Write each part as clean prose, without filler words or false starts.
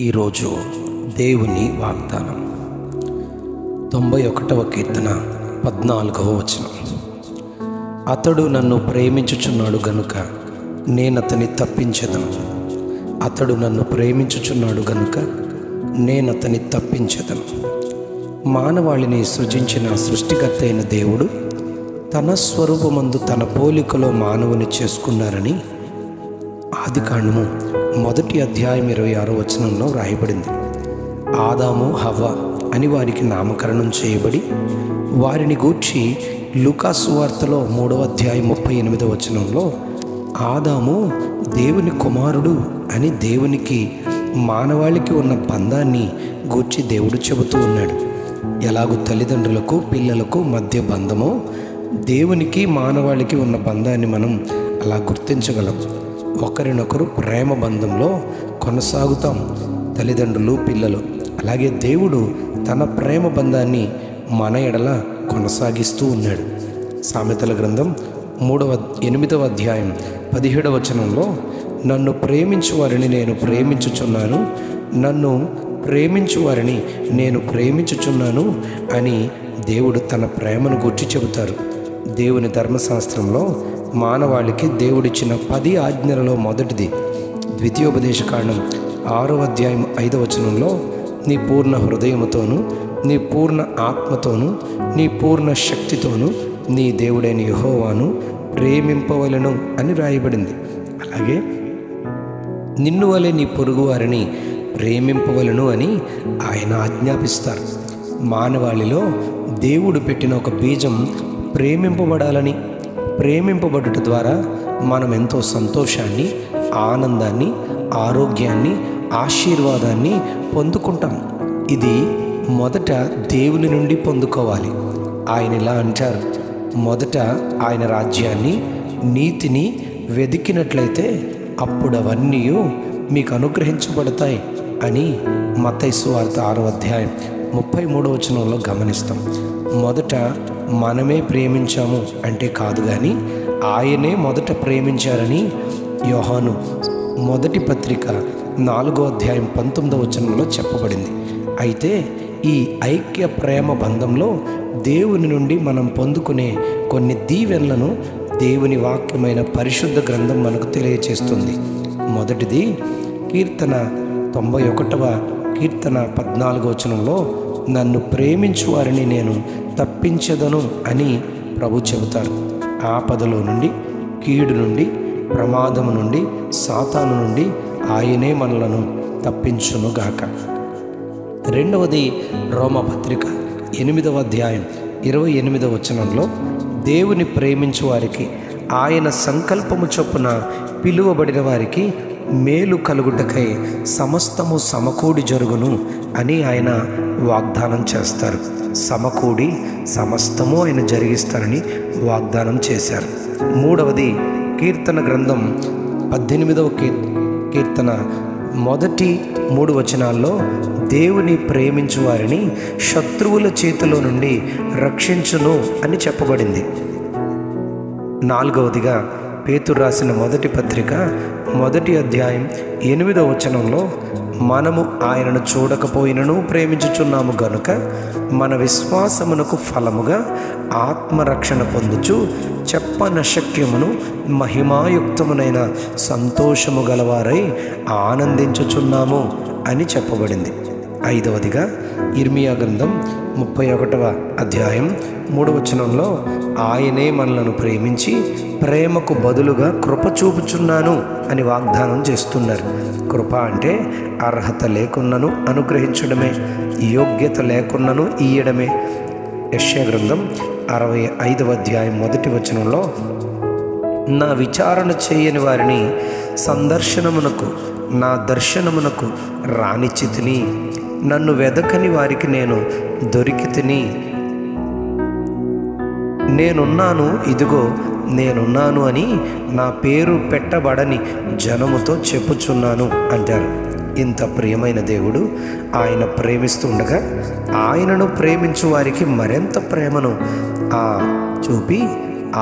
ఈరోజు దేవుని వాగ్దానం 91వ కీర్తన 14వ వచనం. అతడు నన్ను ప్రేమించుచున్నాడు గనుక నేనతని తప్పించెదను. అతడు నన్ను ప్రేమించుచున్నాడు గనుక నేనతని తప్పించెదను. మానవాళిని సృజించిన సృష్టికర్త అయిన దేవుడు తన స్వరూపమందు తన పోలికలో మానవుని చేసుకున్నారని ఆదికాండము 1వ అధ్యాయం 26వ వచనంలో రాయబడింది. ఆదాము హవ్వ అని వారికి నామకరణం చేయబడి వారిని గూర్చి లూకా సువార్తలో 3వ అధ్యాయం 38వ వచనంలో ఆదాము దేవుని కుమారుడు అని దేవునికి మానవాళికి ఉన్న బంధాన్ని గూర్చి దేవుడు చెబుతూ ఉన్నాడు. ఎలాగూ తల్లిదండ్రులకు పిల్లలకు మధ్య బంధమో దేవునికి మానవాళికి ఉన్న బంధాన్ని మనం అలా గుర్తించగలం. ఒకరినొకరు ప్రేమ బంధంలో కొనసాగుతాం, తల్లిదండ్రులు పిల్లలు. అలాగే దేవుడు తన ప్రేమ బంధాన్ని మన ఎడల కొనసాగిస్తూ ఉన్నాడు. సామెతల గ్రంథం 8వ అధ్యాయం 17వ వచనంలో నన్ను ప్రేమించు వారిని నేను ప్రేమించుచున్నాను, నన్ను ప్రేమించు వారిని నేను ప్రేమించుచున్నాను అని దేవుడు తన ప్రేమను గురించి చెబుతారు. దేవుని ధర్మశాస్త్రంలో మానవాళికి దేవుడిచ్చిన 10 ఆజ్ఞలలో మొదటిది ద్వితీయోపదేశకాండం 6వ అధ్యాయం 5వ వచనంలో నీ పూర్ణ హృదయముతోనూ నీ పూర్ణ ఆత్మతోనూ నీ పూర్ణ శక్తితోనూ నీ దేవుడైన యెహోవాను ప్రేమింపవలెను అని రాయబడింది. అలాగే నిన్ను వలె నీ పొరుగు వారిని ప్రేమింపవలను అని ఆయన ఆజ్ఞాపిస్తారు. మానవాళిలో దేవుడు పెట్టిన ఒక బీజం ప్రేమింపబడాలని, ప్రేమింపబడుట ద్వారా మనం ఎంతో సంతోషాన్ని, ఆనందాన్ని, ఆరోగ్యాన్ని, ఆశీర్వాదాన్ని పొందుకుంటాం. ఇది మొదట దేవుని నుండి పొందుకోవాలి. ఆయన ఇలా అంటారు, మొదట ఆయన రాజ్యాన్ని నీతిని వెదికినట్లయితే అప్పుడు అవన్నీ మీకు అనుగ్రహించబడతాయి అని మత్తయి సువార్త 6వ అధ్యాయం 33వ వచనంలో గమనిస్తాం. మొదట మనమే ప్రేమించాము అంటే కాదు, కానీ ఆయనే మొదట ప్రేమించారని యోహాను మొదటి పత్రిక 4వ అధ్యాయం 19వ వచనంలో చెప్పబడింది. అయితే ఈ ఐక్య ప్రేమ బంధంలో దేవుని నుండి మనం పొందుకునే కొన్ని దీవెనలను దేవుని వాక్యమైన పరిశుద్ధ గ్రంథం మనకు తెలియచేస్తుంది. మొదటిది కీర్తన 91వ కీర్తన 14వ వచనంలో నన్ను ప్రేమించు వారిని నేను తప్పించెదను అని ప్రభు చెబుతారు. ఆపదలో నుండి, కీడు నుండి, ప్రమాదము నుండి, సాతాను నుండి ఆయనే మనలను తప్పించునుగాక. రెండవది రోమపత్రిక 8వ అధ్యాయం 28వ వచనంలో దేవుని ప్రేమించు వారికి ఆయన సంకల్పము చొప్పున పిలువబడిన వారికి మేలు కలుగుటకై సమస్తము సమకూడి జరుగును అని ఆయన వాగ్దానం చేస్తారు. సమకూడి సమస్తము ఆయన జరిగిస్తారని వాగ్దానం చేశారు. మూడవది కీర్తన గ్రంథం 18వ కీర్తన మొదటి 3 వచనాల్లో దేవుని ప్రేమించు వారిని శత్రువుల చేతిలో నుండి రక్షించును అని చెప్పబడింది. నాలుగవదిగా పేతురు రాసిన మొదటి పత్రిక 1వ అధ్యాయం 8వ వచనంలో మనము ఆయనను చూడకపోయినను ప్రేమించుచున్నాము గనుక మన విశ్వాసమునకు ఫలముగా ఆత్మరక్షణ పొందుచు చెప్పనశక్యమును మహిమాయుక్తమునైన సంతోషము గలవారై ఆనందించుచున్నాము అని చెప్పబడింది. ఐదవదిగా ఇర్మియా గ్రంథం 31వ అధ్యాయం 3వ వచనంలో ఆయనే మనలను ప్రేమించి ప్రేమకు బదులుగా కృప చూపుచున్నాను అని వాగ్దానం చేస్తున్నారు. కృప అంటే అర్హత లేకున్నను అనుగ్రహించడమే, యోగ్యత లేకున్నను ఇయ్యడమే. యెషయా గ్రంథం 65వ అధ్యాయం 1వ వచనంలో నా విచారణ చేయని వారిని సందర్శనమునకు నా దర్శనమునకు రానిచ్చితిని, నన్ను వెదకని వారికి నేను దొరికితిని, నేనున్నాను ఇదిగో నేనున్నాను అని నా పేరు పెట్టబడని జనముతో చెప్పుచున్నాను అంటారు. ఇంత ప్రియమైన దేవుడు ఆయన ప్రేమిస్తుండగా ఆయనను ప్రేమించు వారికి మరింత ప్రేమను చూపి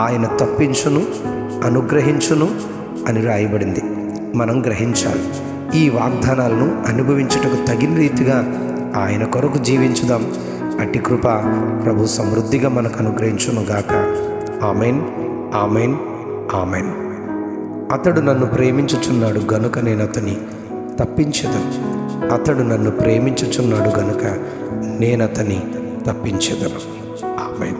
ఆయన తప్పించును, అనుగ్రహించును అని రాయబడింది. మనం గ్రహించాలి. ఈ వాగ్దానాలను అనుభవించుటకు తగిన రీతిగా ఆయన కొరకు జీవించుదాం. అట్టి కృప ప్రభు సమృద్ధిగా మనకు అనుగ్రహించునుగాక. Amen, amen, amen. అతడు నన్ను ప్రేమించుచున్నాడు గనుక నేను అతని తప్పించెదను. అతడు నన్ను ప్రేమించుచున్నాడు గనుక నేను అతని తప్పించెదను. ఆమెన్.